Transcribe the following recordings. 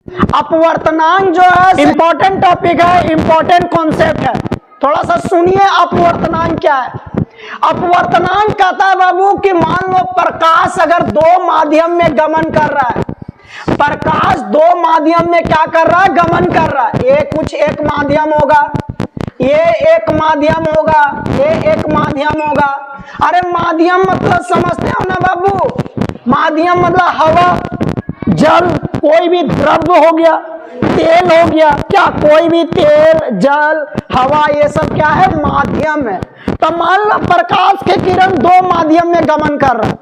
अपवर्तनांक जो है इंपॉर्टेंट टॉपिक है, इंपॉर्टेंट कॉन्सेप्ट है। थोड़ा सा सुनिए अपवर्तनांक क्या है। अपवर्तनांक कहता है बाबू कि मान लो प्रकाश अगर दो माध्यम में गमन कर रहा है, प्रकाश दो माध्यम में क्या कर रहा है, गमन कर रहा है। ये कुछ एक माध्यम होगा, ये एक माध्यम होगा, ये एक माध्यम होगा। अरे माध्यम मतलब समझते हो ना बाबू, माध्यम मतलब हवा, जल, कोई भी द्रव्य हो गया, तेल हो गया, क्या कोई भी तेल, जल, हवा, ये सब क्या है, माध्यम है। तो मान लो प्रकाश के किरण दो माध्यम में गमन कर रहा है,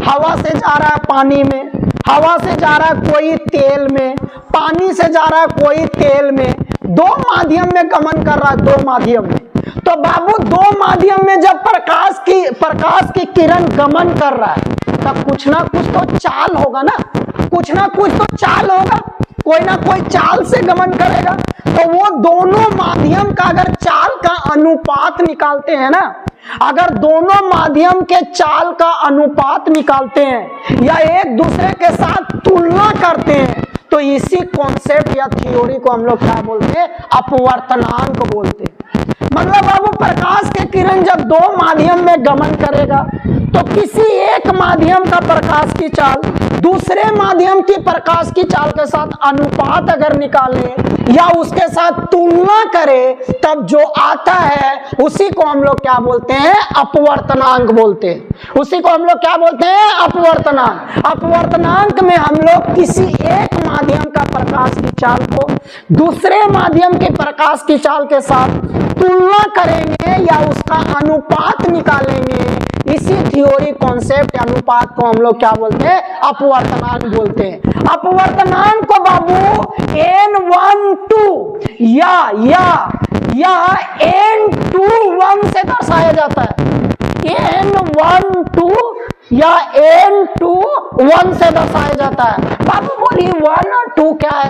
हवा से जा रहा है पानी में, हवा से जा रहा है कोई तेल में, पानी से जा रहा है कोई तेल में, दो माध्यम में गमन कर रहा है, दो माध्यम में। तो बाबू दो माध्यम में जब प्रकाश की किरण गमन कर रहा है तब कुछ ना कुछ तो चाल होगा ना, कुछ ना कुछ तो चाल होगा, कोई ना कोई चाल से गमन करेगा। तो वो दोनों माध्यम का अगर चाल का अनुपात निकालते हैं ना, अगर दोनों माध्यम के चाल का अनुपात निकालते हैं या एक दूसरे के साथ तुलना करते हैं तो इसी कॉन्सेप्ट या थ्योरी को हम लोग क्या बोलते हैं, अपवर्तनांक बोलते हैं। मतलब बाबू प्रकाश के किरण जब दो माध्यम में गमन करेगा तो किसी एक माध्यम का प्रकाश की चाल दूसरे माध्यम की प्रकाश की चाल के साथ अनुपात अगर निकाले या उसके साथ तुलना करे तब जो आता है उसी को हम लोग क्या बोलते हैं, अपवर्तनांक बोलते हैं। उसी को हम लोग क्या बोलते हैं, अपवर्तनांक। अपवर्तनांक में हम लोग किसी एक माध्यम का प्रकाश की चाल को दूसरे माध्यम के प्रकाश की चाल के साथ तुलना करेंगे या उसका अनुपात निकालेंगे। इसी थ्योरी कॉन्सेप्ट अनुपात को हम लोग क्या बोलते हैं, अपवर्तनांक बोलते हैं। अपवर्तनांक को बाबू n1 या n21 से दर्शाया जाता है। n12 या n21 से दर्शाया जाता है। बाबू बोलिए 1 और 2 क्या है?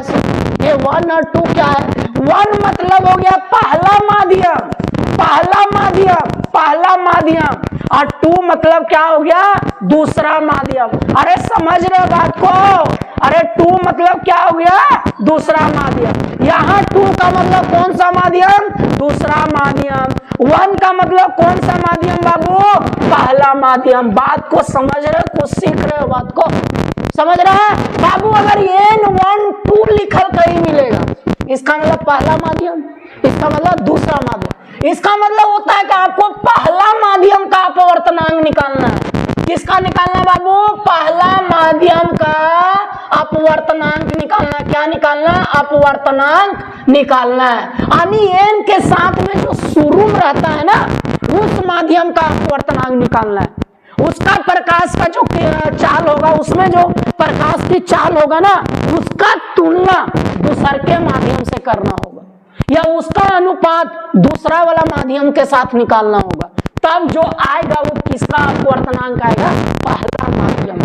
ये 1 और 2 क्या है? 1 मतलब हो गया पहला माध्यम, पहला माध्यम, पहला माध्यम, और 2 मतलब क्या हो गया, दूसरा माध्यम। अरे समझ रहे बात को? अरे 2 मतलब क्या हो गया, दूसरा माध्यम। यहाँ 2 का मतलब कौन सा माध्यम, दूसरा माध्यम। 1 का मतलब कौन सा माध्यम बाबू, पहला माध्यम। बात को समझ रहे हो, कुछ सीख रहे हो, बात को समझ रहे हैं बाबू? अगर n12 लिखल कहीं मिलेगा, इसका मतलब पहला माध्यम, इसका मतलब दूसरा माध्यम। इसका मतलब होता है कि आपको पहला माध्यम का अपवर्तनांक निकालना है। किसका निकालना बाबू, पहला माध्यम का अपवर्तनांक निकालना है। क्या निकालना है, अपवर्तनांक निकालना है। यानी n के साथ में जो शुरू में रहता है ना, उस माध्यम का अपवर्तनांक निकालना है। उसका प्रकाश का जो चाल होगा, उसमें जो प्रकाश की चाल होगा ना, उसका तुलना दूसरे के माध्यम से करना होगा या उसका अनुपात दूसरा वाला माध्यम के साथ निकालना होगा। तब जो आएगा वो किसका अपवर्तनांक आएगा, पहला माध्यम।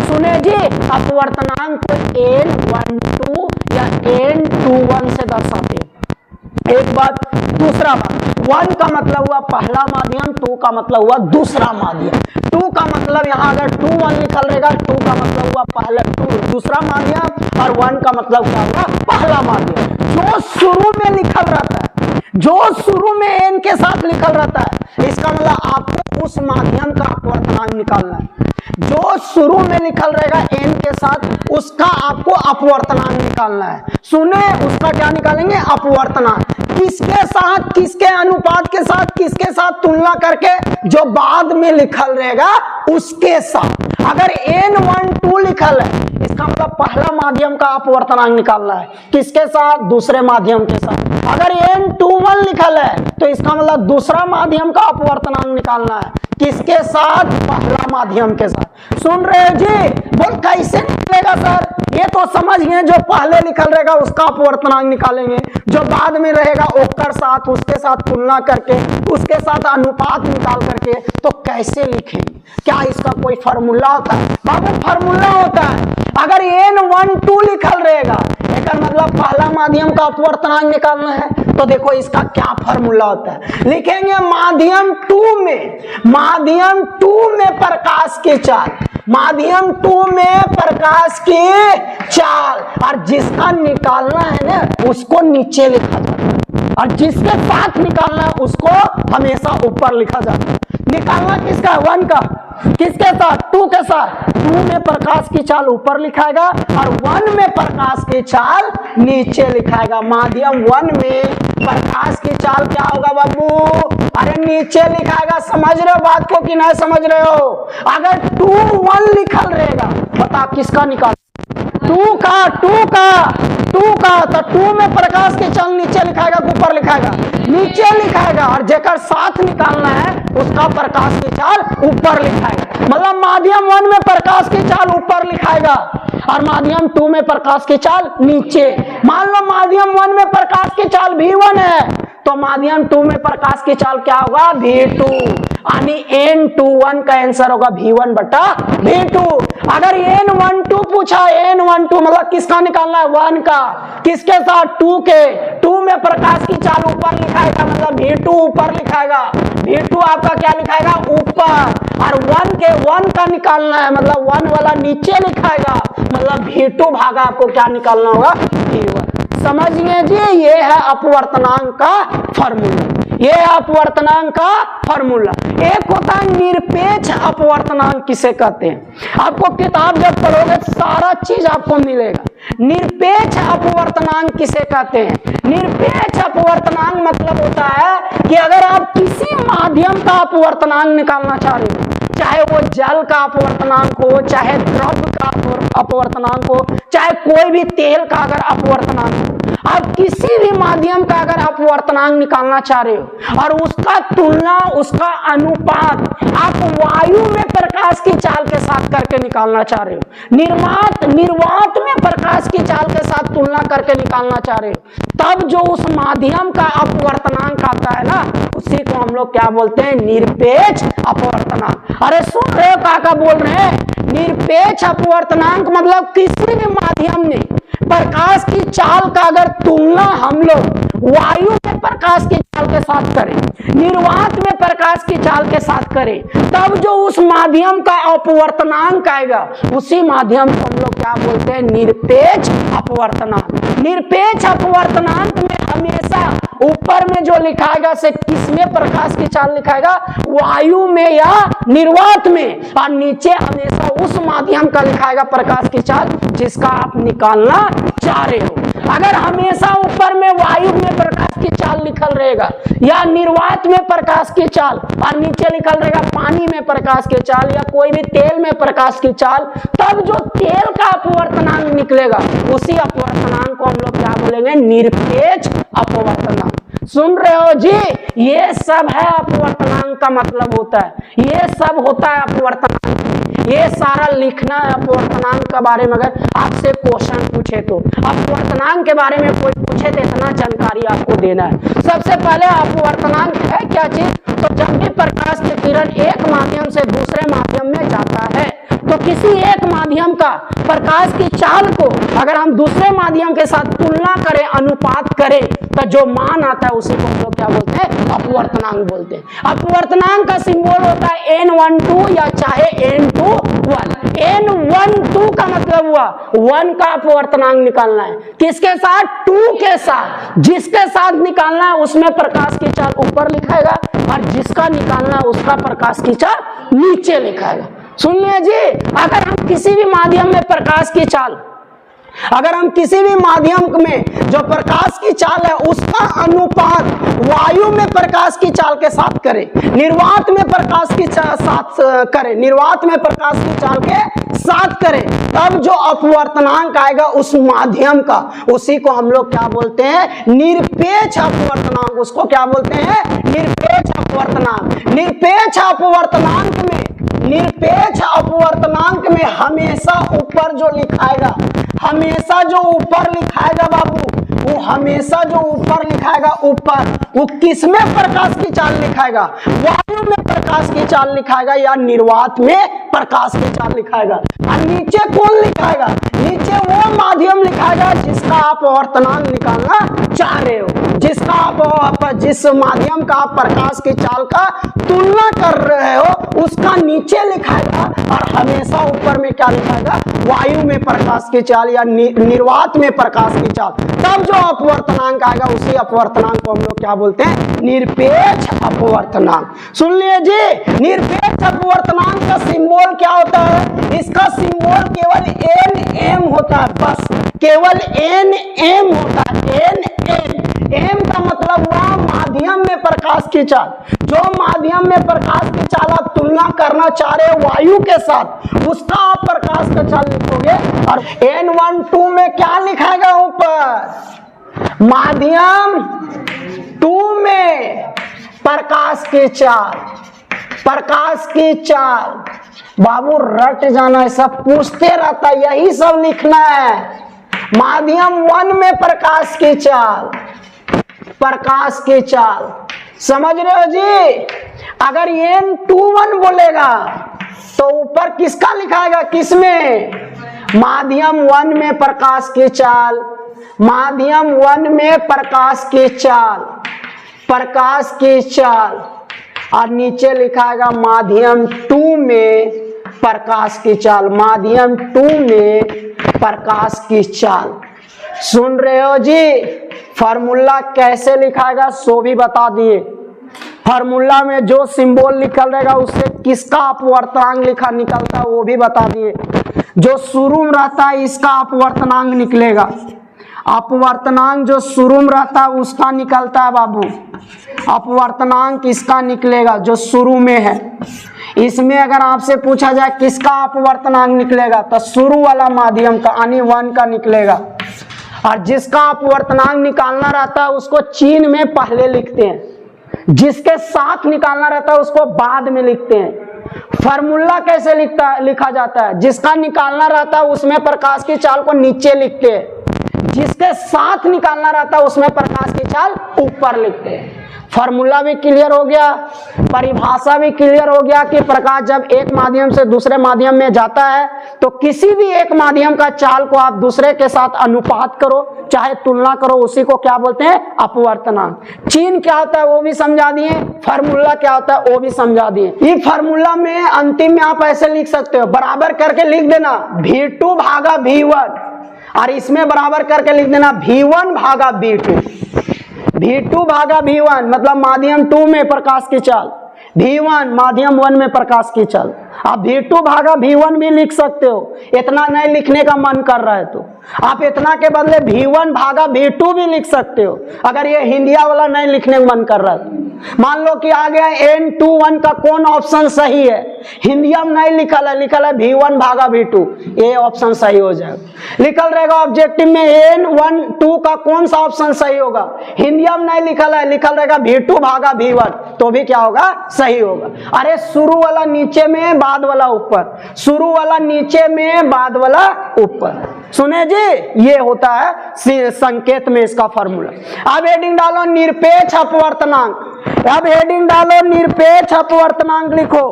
सुने जी, अपवर्तनांक को n12 या n21 से दर्शाते हैं। एक बात, दूसरा बात, 1 का मतलब हुआ पहला माध्यम, 2 का मतलब हुआ दूसरा माध्यम। 2 का मतलब यहाँ अगर 2 1 लिखल रहेगा, 2 का मतलब हुआ पहला 2 दूसरा माध्यम, और 1 का मतलब क्या हुआ, पहला माध्यम। जो शुरू में लिखल रहता है, जो शुरू में n के साथ लिखल रहता है, इसका मतलब आपको उस माध्यम का अपवर्तनांक निकालना है। जो शुरू में लिखल रहेगा n के साथ, उसका आपको अपवर्तनांक निकालना है। सुने, उसका क्या निकालेंगे, अपवर्तनांक। किसके साथ, किसके अनुपात के साथ, किसके साथ तुलना करके, जो बाद में लिखल रहेगा उसके साथ। अगर n12 लिखल है, इसका मतलब पहला माध्यम का अपवर्तनांक निकालना है। किसके साथ, दूसरे माध्यम के साथ। अगर n21 लिखल है तो इसका मतलब दूसरा माध्यम का अपवर्तनांक निकालना है। किसके साथ, पहला माध्यम के साथ। सुन रहे हो जी? बोल कैसे निकलेगा सर? ये तो समझ गए, जो पहले लिखल रहेगा उसका अपवर्तनांक निकालेंगे, जो बाद में रहेगा ओकर साथ, उसके साथ तुलना करके, उसके साथ अनुपात निकाल करके। तो कैसे लिखेंगे? क्या इसका कोई फार्मूला होता है बाबू? फार्मूला होता है। अगर n12 लिखल रहेगा एक मतलब पहला माध्यम का अपवर्तनांक निकालना है, तो देखो इसका क्या फॉर्मूला होता है, लिखेंगे माध्यम 2 में प्रकाश की चाल, माध्यम 2 में प्रकाश की चाल, और जिसका निकालना है ना उसको नीचे लिखा जाता है, और जिसके साथ निकालना है उसको हमेशा ऊपर लिखा जाता है। निकालना किसका, 1 का, किसके साथ, 2 के साथ। 2 में प्रकाश की चाल ऊपर लिखाएगा और 1 में प्रकाश की चाल नीचे लिखाएगा। माध्यम 1 में प्रकाश की चाल क्या होगा बाबू, अरे नीचे लिखाएगा। समझ रहे हो बात को कि नहीं समझ रहे हो? अगर 2 1 लिखल रहेगा, बता किसका निकाल, 2 का तो 2 में प्रकाश की चाल नीचे लिखाएगा, ऊपर लिखाएगा, नीचे लिखाएगा, और जेकर साथ निकालना है उसका प्रकाश की चाल ऊपर लिखाएगा। मतलब माध्यम 1 में प्रकाश की चाल ऊपर लिखाएगा और माध्यम 2 में प्रकाश की चाल नीचे। मान लो माध्यम 1 में प्रकाश की चाल V1 है, तो माध्यम 2 में प्रकाश की चाल क्या होगा, V2, यानी n21 का आंसर होगा V1 बटा V2। अगर n12 पूछा, n12 मतलब किसका निकालना है, 1 का, किसके साथ, 2 के, 2 में प्रकाश की चाल ऊपर लिखाएगा, मतलब V2 ऊपर लिखाएगा, V2 आपका क्या लिखाएगा, ऊपर, और 1 के 1 का निकालना है, मतलब 1 वाला नीचे लिखाएगा, मतलब V2 भागा आपको क्या निकालना होगा, V1। समझिए जी, ये है अपवर्तनांक का फॉर्मूला, ये है अपवर्तनांक का फॉर्मूला। एक होता है निरपेक्ष अपवर्तनांक, किसे कहते हैं, आपको किताब जब पढ़ोगे सारा चीज आपको मिलेगा। निरपेक्ष अपवर्तनांक किसे कहते हैं, निरपेक्ष अपवर्तनांक मतलब होता है कि अगर आप किसी माध्यम का अपवर्तनांक निकालना चाह रहे हो, चाहे वो जल का अपवर्तनांक हो, चाहे द्रव का अपवर्तनांक हो, चाहे कोई भी तेल का अगर अपवर्तनांक हो, आप किसी भी माध्यम का अगर अपवर्तनांक निकालना चाह रहे हो और उसका तुलना, उसका अनुपात आप वायु में प्रकाश की चाल के साथ करके निकालना चाह रहे हो, निर्वात में प्रकाश की चाल के साथ तुलना करके निकालना चाह रहे हो, तब जो उस माध्यम का अपवर्तनांक आता है ना, उसी को हम लोग क्या बोलते हैं, निरपेक्ष अपवर्तनांक। अरे सुन रहे हो काका बोल रहे हैं, निरपेक्ष अपवर्तनांक मतलब किसी भी माध्यम में प्रकाश की चाल का अगर तुलना हम लोग वायु में प्रकाश की चाल के साथ करें, निर्वात में प्रकाश की चाल के साथ करें, तब जो उस माध्यम का अपवर्तनांक आएगा, उसी माध्यम को हम लोग क्या बोलते हैं, निरपेक्ष अपवर्तनांक। निरपेक्ष अपवर्तनांक में हमेशा ऊपर में जो लिखाएगा से किसमें प्रकाश की चाल लिखाएगा, वायु में या निर्वात में, और नीचे हमेशा उस माध्यम का लिखाएगा प्रकाश की चाल जिसका आप निकालना चाह रहे हो। अगर हमेशा ऊपर में वायु में प्रकाश की चाल लिखल रहेगा या निर्वात में प्रकाश की चाल, और नीचे लिखल रहेगा पानी में प्रकाश की चाल या कोई भी तेल में प्रकाश की चाल, तब जो तेल का अपवर्तनांक निकलेगा उसी अपवर्तनांक को हम लोग क्या बोलेंगे, निरपेक्ष अपवर्तनांक। सुन रहे हो जी, ये सब है अपवर्तनांक का मतलब होता है, ये सब होता है अपवर्तनांक, ये सारा लिखना है अपवर्तनांक के बारे में। अगर आपसे क्वेश्चन पूछे तो अपवर्तनांक के बारे में कोई पूछे तो इतना जानकारी आपको देना है। सबसे पहले अपवर्तनांक है क्या चीज, तो जब भी प्रकाश की किरण एक माध्यम से दूसरे माध्यम में जाता है, तो किसी एक माध्यम का प्रकाश की चाल को अगर हम दूसरे माध्यम के साथ तुलना करें, अनुपात करें, तो जो मान आता है उसी को हम लोग क्या बोलते हैं, अपवर्तनांक बोलते हैं। अपवर्तनांक का सिंबल होता है n12 या चाहे n21। n12 का मतलब हुआ 1 का अपवर्तनांक निकालना है, किसके साथ, 2 के साथ, जिसके साथ निकालना है उसमें प्रकाश की चाल ऊपर लिखाएगा और जिसका निकालना है उसका प्रकाश की चाल नीचे लिखाएगा। सुन लिया जी, अगर हम किसी भी माध्यम में प्रकाश की चाल, अगर हम किसी भी माध्यम में जो प्रकाश की चाल है उसका अनुपात वायु में प्रकाश की चाल के साथ करें, निर्वात में प्रकाश की साथ करें, निर्वात में प्रकाश की चाल के साथ करें, तब जो अपवर्तनांक आएगा उस माध्यम का, उसी को हम लोग क्या बोलते हैं, निरपेक्ष अपवर्तनांक। उसको क्या बोलते हैं, निरपेक्ष अपवर्तनांक। निरपेक्ष अपवर्तनांक में, निरपेक्ष अपवर्तनांक में हमेशा ऊपर जो लिखाएगा, हमेशा जो ऊपर लिखाएगा बाबू, वो हमेशा जो ऊपर लिखाएगा ऊपर, वो किसमें प्रकाश की चाल लिखाएगा? वायु में प्रकाश की चाल लिखाएगा या निर्वात में प्रकाश की चाल लिखाएगा। और नीचे कौन लिखाएगा? नीचे वो माध्यम लिखाएगा जिसका आप वर्तमान निकालना चाह रहे हो, जिसका आप जिस माध्यम का आप प्रकाश की चाल का तुलना कर रहे हो उसका नीचे लिखाएगा। और हमेशा ऊपर में क्या लिखाएगा? वायु में प्रकाश की चाल या निर्वात में प्रकाश की चाल। तब जो अपवर्तनांक आएगा उसी अपवर्तनांक को हम लोग क्या बोलते हैं? निरपेक्ष अपवर्तनांक। सुन लिए जी, निरपेक्ष अपवर्तनांक का सिंबल क्या होता है? इसका सिंबल केवल NM होता है, बस केवल NM होता है। M का मतलब हुआ माध्यम में प्रकाश की चाल। जो माध्यम में प्रकाश की चाल आप तुलना करना चाह रहे हो वायु के साथ, उसका आप प्रकाश का चाल लिखोगे। और N12 में क्या लिखाएगा ऊपर? माध्यम 2 में प्रकाश की चाल, प्रकाश की चाल। बाबू रट जाना है, सब पूछते रहता है, यही सब लिखना है। माध्यम 1 में प्रकाश की चाल, प्रकाश की चाल, समझ रहे हो जी? अगर N21 बोलेगा तो ऊपर किसका लिखाएगा? किसमें? माध्यम 1 में प्रकाश की चाल, माध्यम 1 में प्रकाश की चाल, प्रकाश की चाल। और नीचे लिखाएगा माध्यम 2 में प्रकाश की चाल, माध्यम 2 में प्रकाश की चाल। सुन रहे हो जी? फार्मूला कैसे लिखाएगा सो भी बता दिए। फार्मूला में जो सिंबल निकल रहेगा उससे किसका अपवर्तनांक लिखा निकलता है वो भी बता दिए। जो शुरू में रहता है इसका अपवर्तनांक निकलेगा, अपवर्तनांक जो शुरू में रहता है उसका निकलता है बाबू। अपवर्तनांक इसका निकलेगा जो शुरू में है। इसमें अगर आपसे पूछा जाए किसका अपवर्तनांक निकलेगा तो शुरू वाला माध्यम का यानी 1 का निकलेगा। और जिसका अपवर्तनांक निकालना रहता है उसको चिन्ह में पहले लिखते हैं, जिसके साथ निकालना रहता है उसको बाद में लिखते हैं। फार्मूला कैसे लिखा जाता है? जिसका निकालना रहता है उसमें प्रकाश की चाल को नीचे लिखते हैं, जिसके साथ निकालना रहता है उसमें प्रकाश की चाल ऊपर लिखते हैं। फार्मूला भी क्लियर हो गया, परिभाषा भी क्लियर हो गया कि प्रकाश जब एक माध्यम से दूसरे माध्यम में जाता है तो किसी भी एक माध्यम का चाल को आप दूसरे के साथ अनुपात करो, चाहे तुलना करो, उसी को क्या बोलते हैं? अपवर्तनांक। चिन्ह क्या होता है वो भी समझा दिए, फार्मूला क्या होता है वो भी समझा दिए। ये फार्मूला में अंतिम में आप ऐसे लिख सकते हो, बराबर करके लिख देना V2 भागा V1, और इसमें बराबर करके लिख देना V1 भागा V2। V2 भागा V1 मतलब माध्यम 2 में प्रकाश की चाल, V1 माध्यम 1 में प्रकाश की चाल। आप V2 भागा V1 भी लिख सकते हो, इतना नहीं लिखने का मन कर रहा है तो आप इतना के बदले V1 भागा V2 भी लिख सकते हो, अगर ये हिंदिया वाला नहीं लिखने का मन कर रहा है। मान लो कि आ गया N21 का कौन ऑप्शन सही है? हिंदिया में नहीं लिखल है, लिखल है V1 भागा V2, ये ऑप्शन सही हो जाएगा। लिखल रहेगा ऑब्जेक्टिव में N12 का कौन सा ऑप्शन सही होगा? हिंदिया में नहीं लिखल है, लिखल रहेगा V2 भागा V1, तो भी क्या होगा? सही होगा। अरे शुरू वाला नीचे में, बाद वाला ऊपर, शुरू वाला नीचे में, बाद वाला ऊपर। सुने जी, ये होता है संकेत में इसका फार्मूला। अब हेडिंग डालो निरपेक्ष अपवर्तनांक। अब हेडिंग डालो निरपेक्ष अपवर्तनांक लिखो,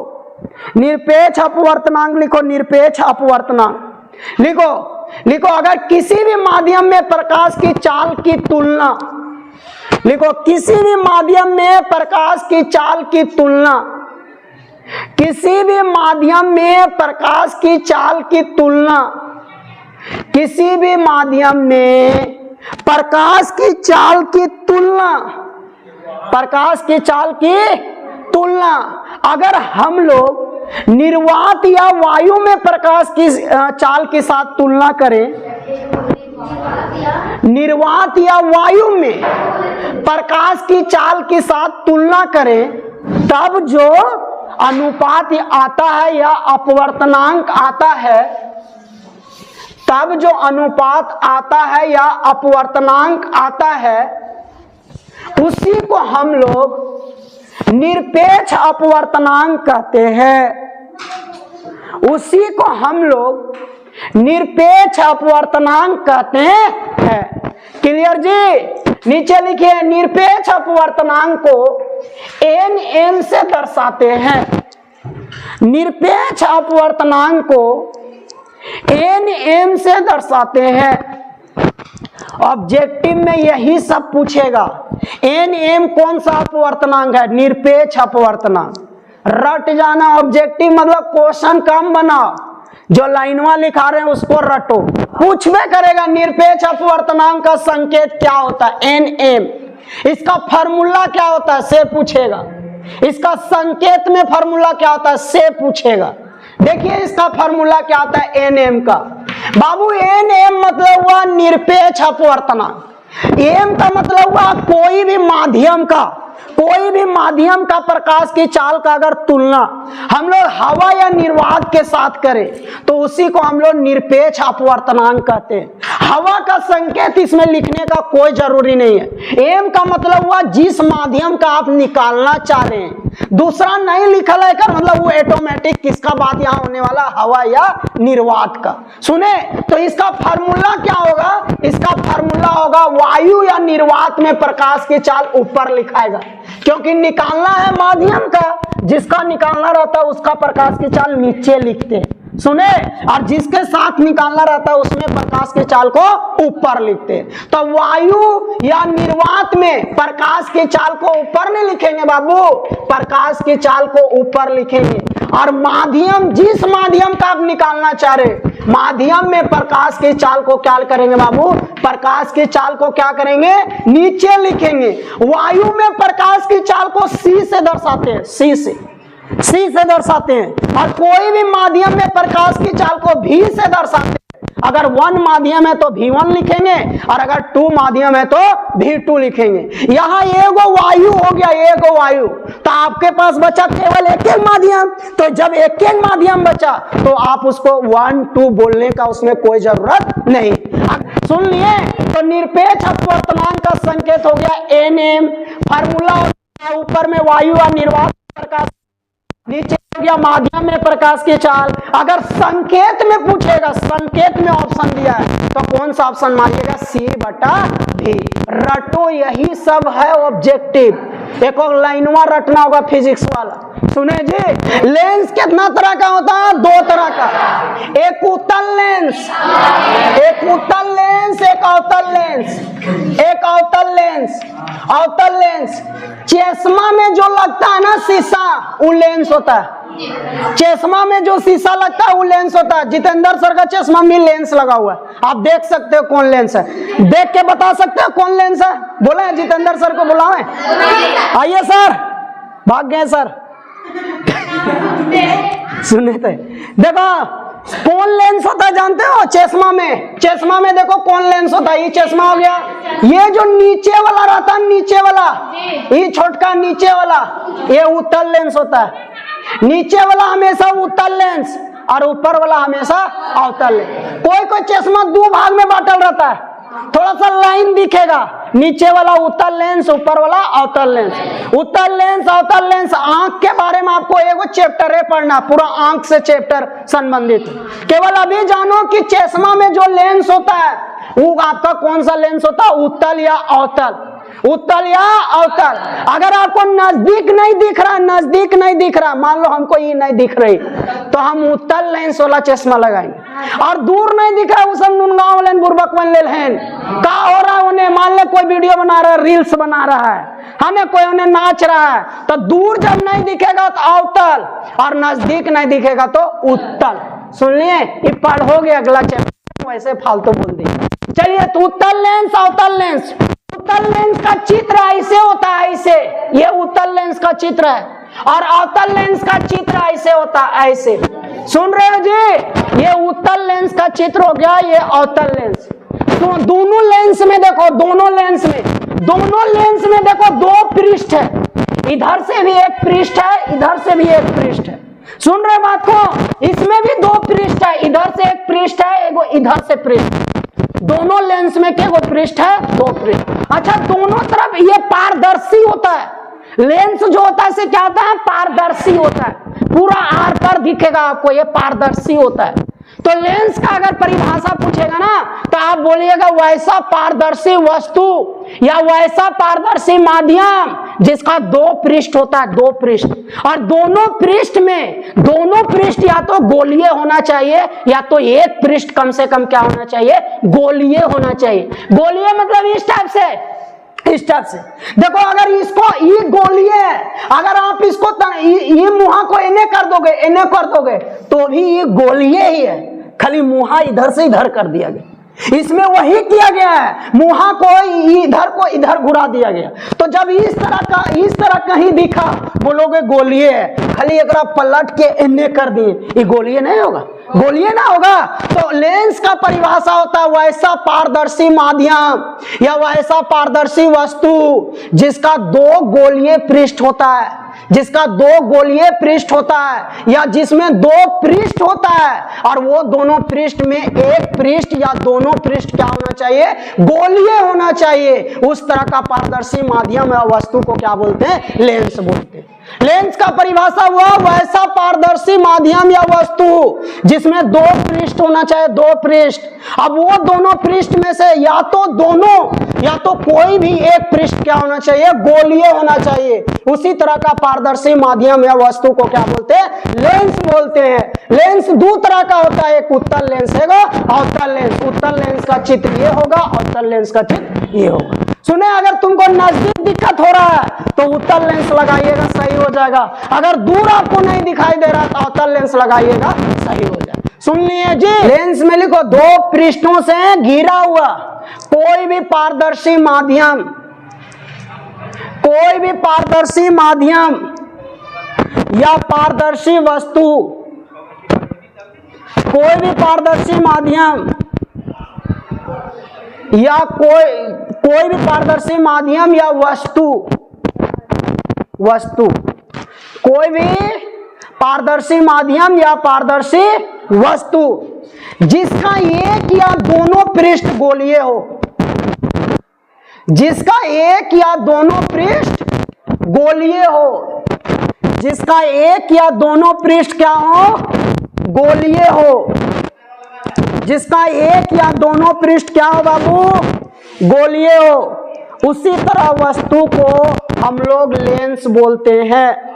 निरपेक्ष अपवर्तनांक लिखो, निरपेक्ष अपवर्तनांक लिखो। लिखो अगर किसी भी माध्यम में प्रकाश की चाल की तुलना, लिखो किसी भी माध्यम में प्रकाश की चाल की तुलना, किसी भी माध्यम में प्रकाश की चाल की तुलना, किसी भी माध्यम में प्रकाश की चाल की तुलना, प्रकाश की चाल की तुलना अगर हम लोग निर्वात या वायु में प्रकाश की चाल के साथ तुलना करें, निर्वात या वायु में प्रकाश की चाल के साथ तुलना करें, तब जो अनुपात आता है या अपवर्तनांक आता है, तब जो अनुपात आता है या अपवर्तनांक आता है, उसी को हम लोग निरपेक्ष अपवर्तनांक कहते हैं। उसी को हम लोग निरपेक्ष अपवर्तनांक कहते हैं। क्लियर क्लियर जी? नीचे लिखिए, निरपेक्ष अपवर्तनांक को एन एम से दर्शाते हैं। निरपेक्ष अपवर्तनांक को एन एम से दर्शाते हैं। ऑब्जेक्टिव में यही सब पूछेगा। एन एम कौन सा अपवर्तनांक है? निरपेक्ष अपवर्तनांक। रट जाना, ऑब्जेक्टिव मतलब क्वेश्चन कम बनाओ, जो लाइनवा लिखा रहे हैं उसको रटो। पूछबे करेगा निरपेक्ष अपवर्तनांक का संकेत क्या होता है? N M. इसका फार्मूला क्या होता है? से पूछेगा। इसका संकेत में फार्मूला क्या होता है? से पूछेगा। देखिए इसका फार्मूला क्या होता है एन एम का। बाबू एन एम मतलब हुआ निरपेक्ष अपवर्तनांक। एम का मतलब हुआ कोई भी माध्यम का प्रकाश की चाल का अगर तुलना हम लोग हवा या निर्वात के साथ करें तो उसी को हम लोग निरपेक्ष अपवर्तनांक कहते हैं। हवा का संकेत इसमें लिखने का कोई जरूरी नहीं है। एम का मतलब हुआ जिस माध्यम का आप निकालना चाह रहे हैं, दूसरा नहीं लिखल है कर मतलब वो ऑटोमेटिक किसका बात यहाँ होने वाला? हवा या निर्वात का। सुने तो इसका फार्मूला क्या होगा? इसका फार्मूला होगा वायु या निर्वात में प्रकाश की चाल ऊपर लिखाएगा, क्योंकि निकालना है माध्यम का, जिसका निकालना रहता है उसका प्रकाश की चाल नीचे लिखते हैं। सुने, और जिसके साथ निकालना रहता है उसमें प्रकाश की चाल को ऊपर लिखते हैं। तो वायु या निर्वात में प्रकाश की चाल को ऊपर नहीं लिखेंगे बाबू, प्रकाश की चाल को ऊपर लिखेंगे। और माध्यम, जिस माध्यम का आप निकालना चाह रहे माध्यम में प्रकाश की चाल को क्या करेंगे बाबू? प्रकाश की चाल को क्या करेंगे? नीचे लिखेंगे। वायु में प्रकाश की चाल को सी से दर्शाते हैं, सी से दर्शाते हैं। और कोई भी माध्यम में प्रकाश की चाल को भी से दर्शाते हैं। अगर 1 माध्यम है तो V1 लिखेंगे, और अगर 2 माध्यम है तो V2 लिखेंगे। यहाँ एगो वायु हो गया, एगो वायु, तो आपके पास बचा केवल एक माध्यम। तो जब एक माध्यम बचा तो आप उसको 1 2 बोलने का उसमें कोई जरूरत नहीं। सुन लिए? तो निरपेक्ष अपवर्तनांक का संकेत हो गया एन। फार्मूला ऊपर में वायु और निर्वात प्रकाश, नीचे हो गया माध्यम में प्रकाश की चाल। अगर संकेत में पूछेगा, संकेत में ऑप्शन दिया है तो कौन सा ऑप्शन मारिएगा? C/V। रटो, यही सब है ऑब्जेक्टिव। एक और लाइनवा रटना होगा फिजिक्स वाला। सुने जी, लेंस कितना तरह का होता है? 2 तरह का। एक उत्तल लेंस, एक उत्तल लेंस, एक अवतल लेंस, एक अवतल लेंस। अवतल लेंस चश्मा में जो लगता है ना शीशा, वो लेंस होता है। चश्मा में जो शीशा लगता है वो लेंस होता है। जितेंद्र सर का चश्मा में लेंस लगा हुआ है, आप देख सकते हो कौन लेंस है। देख के बता सकते हो कौन लेंस है? बोले जितेंद्र सर को बुलाएं। आइए सर, भाग गए सर। सुने थे, देखो कौन लेंस होता है जानते हो? चश्मा में, चश्मा में देखो कौन लेंस होता है। ये चश्मा हो गया। ये जो नीचे वाला रहता है, नीचे वाला, ये छोटका नीचे वाला, ये उत्तल लेंस होता है। नीचे वाला हमेशा उत्तल लेंस और ऊपर वाला हमेशा अवतल लेंस। कोई कोई चश्मा 2 भाग में बांटल रहता है, थोड़ा सा लाइन दिखेगा, नीचे वाला उत्तल लेंस, ऊपर वाला अवतल लेंस। उत्तल लेंस, अवतल लेंस, आंख के बारे में आपको एगो चैप्टर है पढ़ना, पूरा आंख से चैप्टर संबंधित। केवल अभी जानो कि चश्मा में जो लेंस होता है वो आपका कौन सा लेंस होता है? उत्तल या अवतल, उत्तल या अवतल। अगर आपको नजदीक नहीं दिख रहा, नजदीक नहीं दिख रहा, मान लो हमको ये नहीं दिख रही, तो हम उत्तल लेंस वाला चश्मा लगाएंगे। और दूर नहीं दिख रहा, उस नुनगांव वाले बुर्बक बन ले हैं, क्या हो रहा है उन्हें? मान ले कोई वीडियो बना रहा है, रील्स बना रहा है, हमें कोई उन्हें नाच रहा है, तो दूर जब नहीं दिखेगा तो अवतल, और नजदीक नहीं दिखेगा तो उत्तल। सुन लिए? ये पढ़ोगे अगला चैप्टर, वैसे फालतू बोल दिए। चलिए, तो उत्तल लेंस, अवतल लेंस। उत्तल लेंस का चित्र ऐसे होता है, ऐसे, ये उत्तल लेंस का चित्र है। और अवतल लेंस का चित्र ऐसे होता है, ऐसे। सुन रहे हो जी? ये उत्तल लेंस का चित्र हो गया, ये अवतल लेंस। तो दोनों लेंस में देखो, दोनों लेंस में देखो 2 पृष्ठ है। इधर से भी एक पृष्ठ है, इधर से भी एक पृष्ठ है। सुन रहे बात को? इसमें भी 2 पृष्ठ है, इधर से एक पृष्ठ है, एगो इधर से पृष्ठ। दोनों लेंस में क्या पृष्ठ है? 2 पृष्ठ। अच्छा, दोनों तरफ ये पारदर्शी होता है। लेंस जो होता है से क्या होता है? पारदर्शी होता है। पूरा आर पर दिखेगा आपको, ये पारदर्शी होता है। तो लेंस का अगर परिभाषा पूछेगा ना तो आप बोलिएगा वैसा पारदर्शी वस्तु या वैसा पारदर्शी माध्यम जिसका दो पृष्ठ होता है, दो पृष्ठ, और दोनों पृष्ठ या तो गोलीय होना चाहिए या तो एक पृष्ठ कम से कम क्या होना चाहिए, गोलीय होना चाहिए। गोलीय मतलब इस टाइप से देखो, अगर इसको ये गोलीय है, अगर आप इसको ये मुहा को इन्हें कर दोगे तो भी ये गोलीय ही है, खाली मुहा इधर से इधर कर दिया गया। इसमें वही किया गया है, मुहा को इधर घुरा दिया गया। तो जब इस तरह कहीं दिखा बोलोगे गोलीय है, खाली एक पलट के इन्हें कर दिए, ये गोलीय नहीं होगा, गोलीय ना होगा। तो लेंस का परिभाषा होता है वैसा पारदर्शी माध्यम या वैसा पारदर्शी वस्तु जिसका दो गोलीय पृष्ठ होता है, या जिसमें दो पृष्ठ होता है और वो दोनों पृष्ठ में एक पृष्ठ या दोनों पृष्ठ क्या होना चाहिए, गोलीय होना चाहिए। उस तरह का पारदर्शी माध्यम या वस्तु को क्या बोलते हैं, लेंस बोलते हैं। लेंस का परिभाषा हुआ वैसा पारदर्शी माध्यम या वस्तु जिसमें दो पृष्ठ होना चाहिए, दो पृष्ठ। अब वो दोनों पृष्ठ में से या तो कोई भी एक पृष्ठ क्या होना चाहिए, गोलीय होना चाहिए। उसी तरह का पारदर्शी माध्यम या वस्तु को क्या बोलते हैं, लेंस बोलते हैं। लेंस दो तरह का होता है, एक उत्तल लेंस है, अवतल लेंस। उत्तल लेंस का चित्र ये होगा, अवतल लेंस का चित्र ये होगा। सुने, अगर तुमको नजदीक दिक्कत हो रहा है तो उत्तल लेंस लगाइएगा, सही हो जाएगा। अगर दूर आपको नहीं दिखाई दे रहा तो अवतल लेंस लगाइएगा, सही हो जाएगा। सुन लिए जी, लेंस में लिखो दो पृष्ठों से घिरा हुआ कोई भी पारदर्शी माध्यम या पारदर्शी वस्तु, कोई भी पारदर्शी माध्यम या कोई भी पारदर्शी माध्यम या वस्तु, कोई भी पारदर्शी माध्यम या पारदर्शी वस्तु जिसका एक या दोनों पृष्ठ गोलीय हो, जिसका एक या दोनों पृष्ठ गोलीय हो, जिसका एक या दोनों पृष्ठ क्या हो, गोलीय हो, जिसका एक या दोनों पृष्ठ क्या हो बाबू, गोलीय हो। उसी तरह वस्तु को हम लोग लेंस बोलते हैं,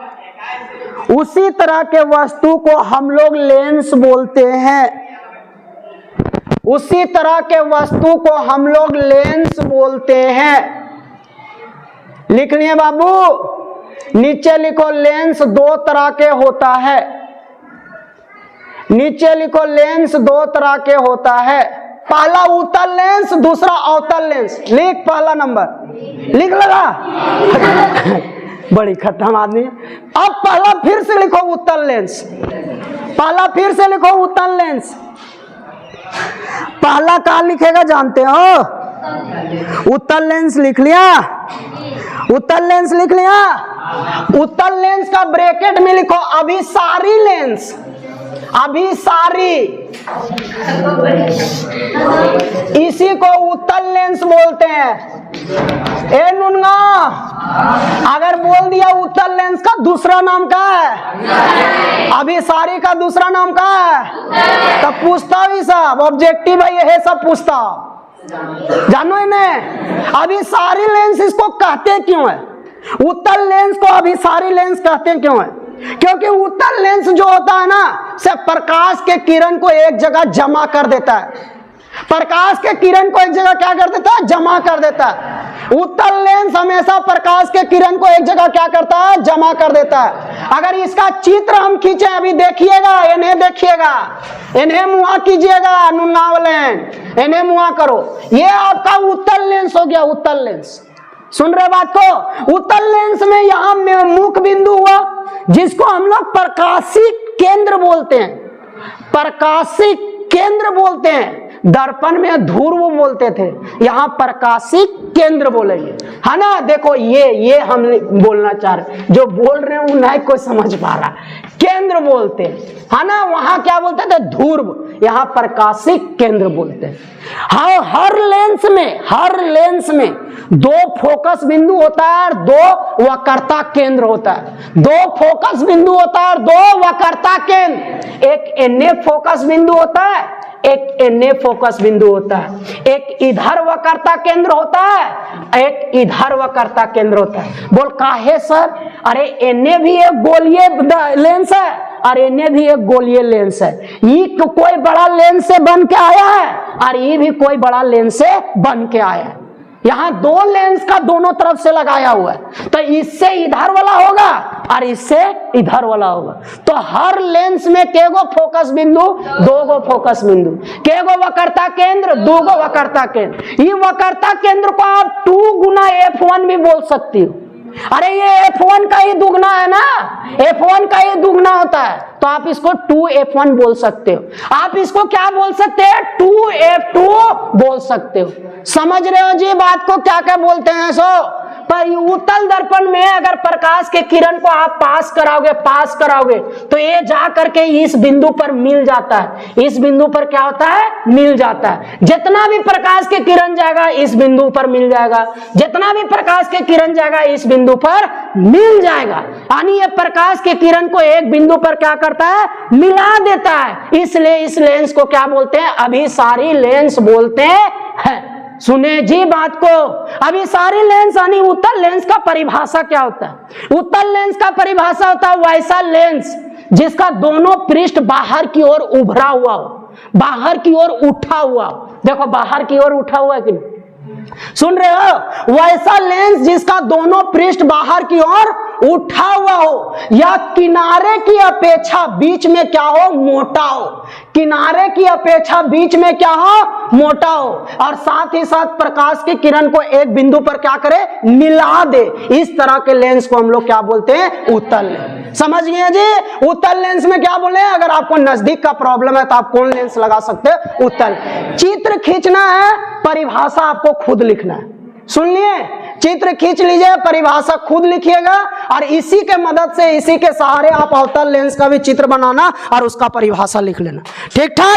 उसी तरह के वस्तु को हम लोग लेंस बोलते हैं, उसी तरह के वस्तु को हम लोग लेंस बोलते हैं। लिख लिए बाबू, नीचे लिखो लेंस दो तरह के होता है, नीचे लिखो लेंस दो तरह के होता है। पहला उत्तल लेंस, दूसरा अवतल लेंस। लिख पहला नंबर, लिख लगा बड़ी खत्म आदमी। अब पहला फिर से लिखो उत्तल लेंस, पहला फिर से लिखो उत्तल लेंस। पहला क्या लिखेगा जानते हो, उत्तल लेंस लिख लिया, उत्तल लेंस लिख लिया। उत्तल लेंस का ब्रैकेट में लिखो अभिसारी लेंस, अभिसारी, इसी को उत्तल लेंस बोलते हैं। ए नुनगा, अगर बोल दिया उत्तल लेंस का दूसरा नाम क्या है, अभिसारी का दूसरा नाम क्या है, तब पूछता भी सब ऑब्जेक्टिव है, ये सब पूछता, जानो इन्हें। अभिसारी लेंस इसको कहते क्यों है, उत्तल लेंस को अभिसारी लेंस कहते क्यों है, क्योंकि उत्तल लेंस जो होता है ना, से प्रकाश के किरण को एक जगह जमा कर देता है, प्रकाश के किरण को एक जगह क्या कर देता है, जमा कर देता है। उत्तल लेंस हमेशा प्रकाश के किरण को एक जगह क्या करता है, जमा कर देता है। अगर इसका चित्र हम खींचे, अभी देखिएगा, इन्हें देखिएगा, इन्हें मुआ कीजिएगा, नुनावलें, इन्हें मुआ करो, ये आपका उत्तल लेंस हो गया, उत्तल लेंस। सुन रहे बात को, उत्तल लेंस में यहां मुख बिंदु हुआ जिसको हम लोग प्रकाशिक केंद्र बोलते हैं, प्रकाशिक केंद्र बोलते हैं। दर्पण में ध्रुव बोलते थे, यहां प्रकाशिक केंद्र बोलेंगे, है ना। देखो ये हम बोलना चाह रहे, जो बोल रहे हैं वो नहीं कोई समझ पा रहा। केंद्र बोलते है ना, वहां क्या बोलते थे, ध्रुव, यहाँ प्रकाशिक केंद्र बोलते हैं। हाँ, हर लेंस में दो फोकस बिंदु होता है और दो वक्रता केंद्र होता है। दो फोकस बिंदु होता है और दो वक्रता केंद्र। एक एनए फोकस बिंदु होता है, एक एनए फोकस बिंदु होता है। एक इधर वक्रता केंद्र होता है, एक इधर वक्रता केंद्र होता है। बोल काहे सर? अरे एनए भी एक गोलीय लेंस है और एनए भी एक गोलीय लेंस है। ये कोई बड़ा लेंस से बन के आया है और ये भी कोई बड़ा लेंस से बन के आया है। यहां दो लेंस का दोनों तरफ से लगाया हुआ है, तो इससे इधर वाला होगा और इससे इधर वाला होगा। तो हर लेंस में केगो फोकस बिंदु, दोगो फोकस बिंदु, केगो वक्रता केंद्र, दोगो वक्रता केंद्र। ये वक्रता केंद्र को आप 2 गुना F1 भी बोल सकती हो। अरे ये F1 का ही दुगना है ना, F1 का ही दुगना होता है, तो आप इसको 2F1 बोल सकते हो। आप इसको क्या बोल सकते हैं, 2F2 बोल सकते हो। समझ रहे हो जी बात को, क्या क्या बोलते हैं सो? पर उत्तल दर्पण में अगर प्रकाश के किरण को आप पास कराओगे तो ये जा करके इस बिंदु पर मिल जाता है। इस बिंदु पर क्या होता है, मिल जाता है। जितना भी प्रकाश के किरण जाएगा इस बिंदु पर मिल जाएगा, जितना भी प्रकाश के किरण जाएगा इस बिंदु पर मिल जाएगा। यानी ये प्रकाश के किरण को एक बिंदु पर क्या करता है, मिला देता है। इसलिए इस लेंस को क्या बोलते हैं, अभिसारी लेंस बोलते हैं। सुने जी बात को, अभी सारी लेंस यानी उत्तल लेंस का परिभाषा क्या होता है? उत्तल लेंस का परिभाषा होता है वैसा लेंस जिसका दोनों पृष्ठ बाहर की ओर उभरा हुआ हो, बाहर की ओर उठा हुआ हो। देखो बाहर की ओर उठा हुआ है कि नहीं, सुन रहे हो? वैसा लेंस जिसका दोनों पृष्ठ बाहर की ओर उठा हुआ हो या किनारे की अपेक्षा बीच में क्या हो, मोटा हो। किनारे की अपेक्षा बीच में क्या हो, मोटा हो। और साथ ही साथ प्रकाश की किरण को एक बिंदु पर क्या करे, मिला दे। इस तरह के लेंस को हम लोग क्या बोलते हैं, उत्तल लेंस। समझ गए जी? उत्तल लेंस में क्या बोले, अगर आपको नजदीक का प्रॉब्लम है तो आप कौन लेंस लगा सकते हैं, उत्तल। चित्र खींचना है, परिभाषा आपको खुद लिखना है। सुन लिए? चित्र खींच लीजिए, परिभाषा खुद लिखिएगा और इसी के मदद से, इसी के सहारे आप अवतल लेंस का भी चित्र बनाना और उसका परिभाषा लिख लेना। ठीक ठाक।